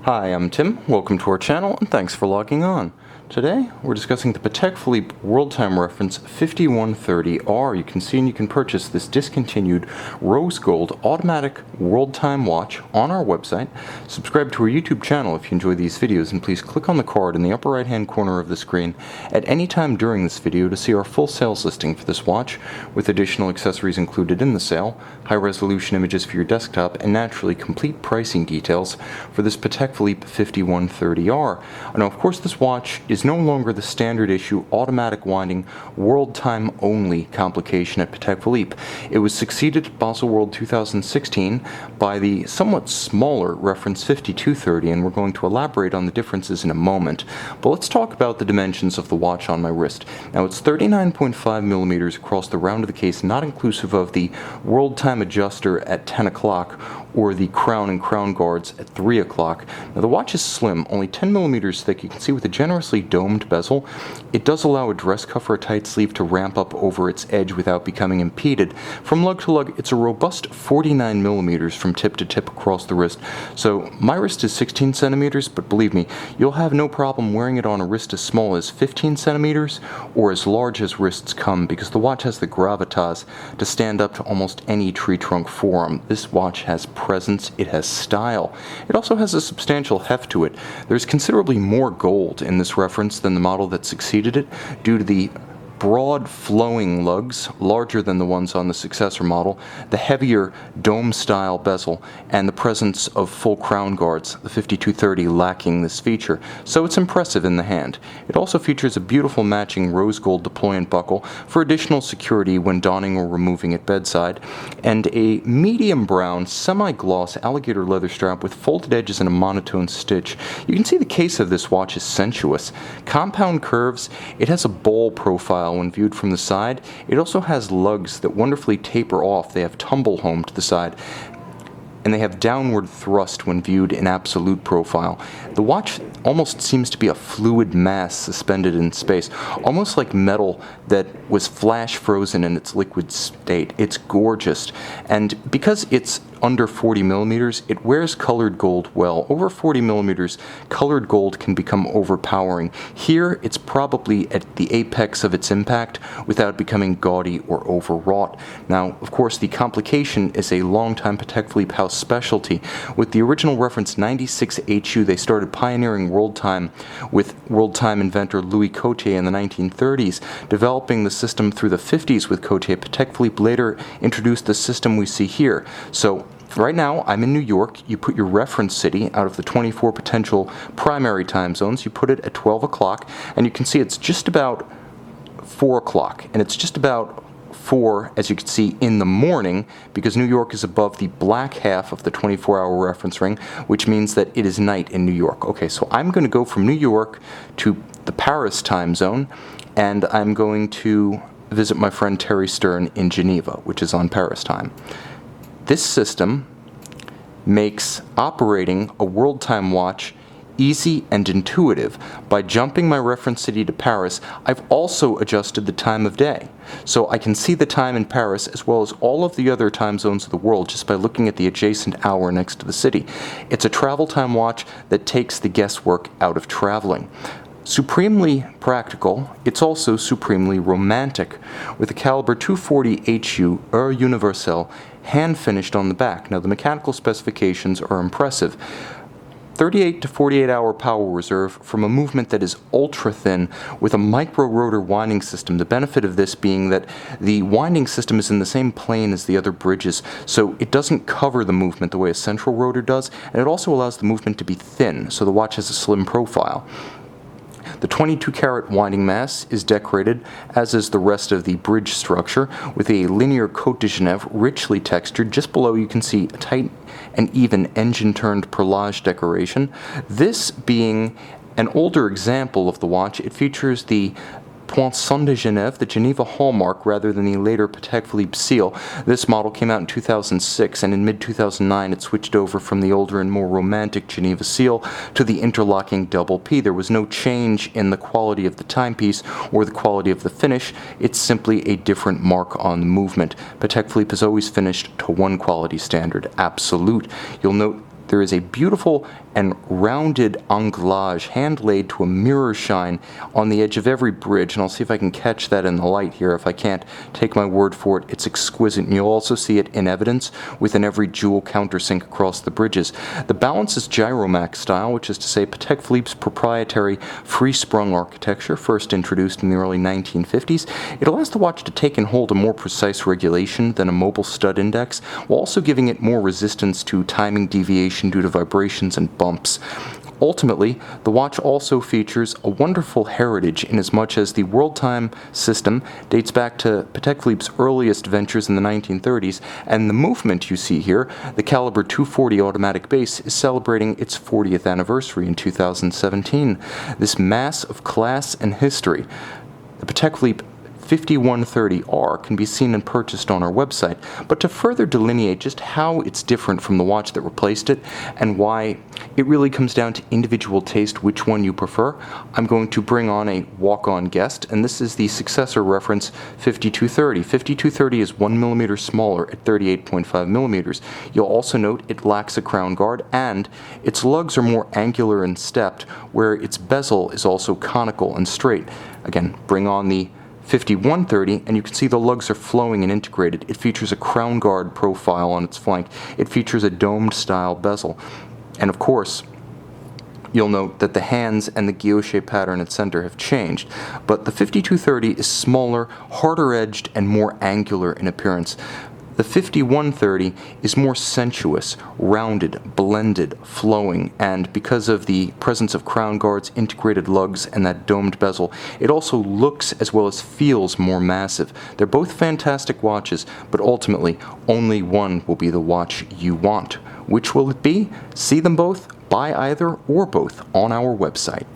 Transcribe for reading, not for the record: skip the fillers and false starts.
Hi, I'm Tim. Welcome to our channel, and thanks for logging on. Today, we're discussing the Patek Philippe World Time reference 5130R. You can see and you can purchase this discontinued rose gold automatic World Time watch on our website. Subscribe to our YouTube channel if you enjoy these videos, and please click on the card in the upper right hand corner of the screen at any time during this video to see our full sales listing for this watch, with additional accessories included in the sale, high resolution images for your desktop, and naturally complete pricing details for this Patek Philippe 5130R. Now, of course, this watch is no longer the standard issue automatic winding World Time only complication at Patek Philippe. It was succeeded at Baselworld 2016 by the somewhat smaller reference 5230, and we're going to elaborate on the differences in a moment. But let's talk about the dimensions of the watch on my wrist. Now, it's 39.5 millimeters across the round of the case, not inclusive of the World Time adjuster at 10 o'clock or the crown and crown guards at 3 o'clock. Now, the watch is slim, only 10 millimeters thick. You can see with a generously domed bezel. It does allow a dress cuff or a tight sleeve to ramp up over its edge without becoming impeded. From lug to lug, it's a robust 49 millimeters from tip to tip across the wrist. So my wrist is 16 centimeters, but believe me, you'll have no problem wearing it on a wrist as small as 15 centimeters or as large as wrists come, because the watch has the gravitas to stand up to almost any tree trunk forearm. This watch has presence, it has style. It also has a substantial heft to it. There's considerably more gold in this reference than the model that succeeded it, due to the broad flowing lugs, larger than the ones on the successor model, the heavier dome-style bezel, and the presence of full crown guards, the 5230 lacking this feature, so it's impressive in the hand. It also features a beautiful matching rose gold deployant buckle for additional security when donning or removing at bedside, and a medium brown semi-gloss alligator leather strap with folded edges and a monotone stitch. You can see the case of this watch is sensuous. Compound curves, it has a bowl profile when viewed from the side. It also has lugs that wonderfully taper off. They have tumble home to the side, and they have downward thrust when viewed in absolute profile. The watch almost seems to be a fluid mass suspended in space, almost like metal that was flash frozen in its liquid state. It's gorgeous, and because it's under 40 millimeters, it wears colored gold well. Over 40 millimeters, colored gold can become overpowering. Here, it's probably at the apex of its impact without becoming gaudy or overwrought. Now, of course, the complication is a longtime Patek Philippe house specialty. With the original reference 96 HU, they started pioneering World Time with World Time inventor Louis Cotier in the 1930s, developing the system through the 50s with Cotier. Patek Philippe later introduced the system we see here. So right now, I'm in New York. You put your reference city out of the 24 potential primary time zones. You put it at 12 o'clock, and you can see it's just about 4 o'clock, and it's just about 4, as you can see, in the morning, because New York is above the black half of the 24-hour reference ring, which means that it is night in New York. Okay, so I'm going to go from New York to the Paris time zone, and I'm going to visit my friend Terry Stern in Geneva, which is on Paris time. This system makes operating a World Time watch easy and intuitive. By jumping my reference city to Paris, I've also adjusted the time of day. So I can see the time in Paris as well as all of the other time zones of the world just by looking at the adjacent hour next to the city. It's a travel time watch that takes the guesswork out of traveling. Supremely practical, it's also supremely romantic, with a caliber 240 HU Heure Universelle hand-finished on the back. Now, the mechanical specifications are impressive. 38 to 48 hour power reserve from a movement that is ultra thin with a micro rotor winding system. The benefit of this being that the winding system is in the same plane as the other bridges, so it doesn't cover the movement the way a central rotor does, and it also allows the movement to be thin, so the watch has a slim profile. The 22-karat winding mass is decorated, as is the rest of the bridge structure, with a linear Côte de Genève richly textured. Just below you can see a tight and even engine-turned perlage decoration. This being an older example of the watch, it features the Poinçon de Genève, the Geneva hallmark, rather than the later Patek Philippe seal. This model came out in 2006, and in mid-2009 it switched over from the older and more romantic Geneva seal to the interlocking double P. There was no change in the quality of the timepiece or the quality of the finish. It's simply a different mark on the movement. Patek Philippe has always finished to one quality standard, absolute. You'll note there is a beautiful and rounded anglage, hand laid to a mirror shine on the edge of every bridge. And I'll see if I can catch that in the light here. If I can't, take my word for it, it's exquisite. And you'll also see it in evidence within every jewel countersink across the bridges. The balance is gyromac style, which is to say Patek Philippe's proprietary free-sprung architecture, first introduced in the early 1950s. It allows the watch to take and hold a more precise regulation than a mobile stud index, while also giving it more resistance to timing deviation due to vibrations and bumps. Ultimately, the watch also features a wonderful heritage inasmuch as the World Time system dates back to Patek Philippe's earliest ventures in the 1930s, and the movement you see here, the caliber 240 automatic base, is celebrating its 40th anniversary in 2017. This mass of class and history, the Patek Philippe 5130R, can be seen and purchased on our website. But to further delineate just how it's different from the watch that replaced it and why it really comes down to individual taste which one you prefer, I'm going to bring on a walk-on guest, and this is the successor reference 5230. 5230 is 1 millimeter smaller at 38.5 millimeters. You'll also note it lacks a crown guard, and its lugs are more angular and stepped, where its bezel is also conical and straight. Again, bring on the 5130, and you can see the lugs are flowing and integrated. It features a crown guard profile on its flank. It features a domed style bezel. And of course, you'll note that the hands and the guilloche pattern at center have changed, but the 5230 is smaller, harder edged, and more angular in appearance. The 5130 is more sensuous, rounded, blended, flowing, and because of the presence of crown guards, integrated lugs, and that domed bezel, it also looks as well as feels more massive. They're both fantastic watches, but ultimately, only one will be the watch you want. Which will it be? See them both, buy either or both on our website.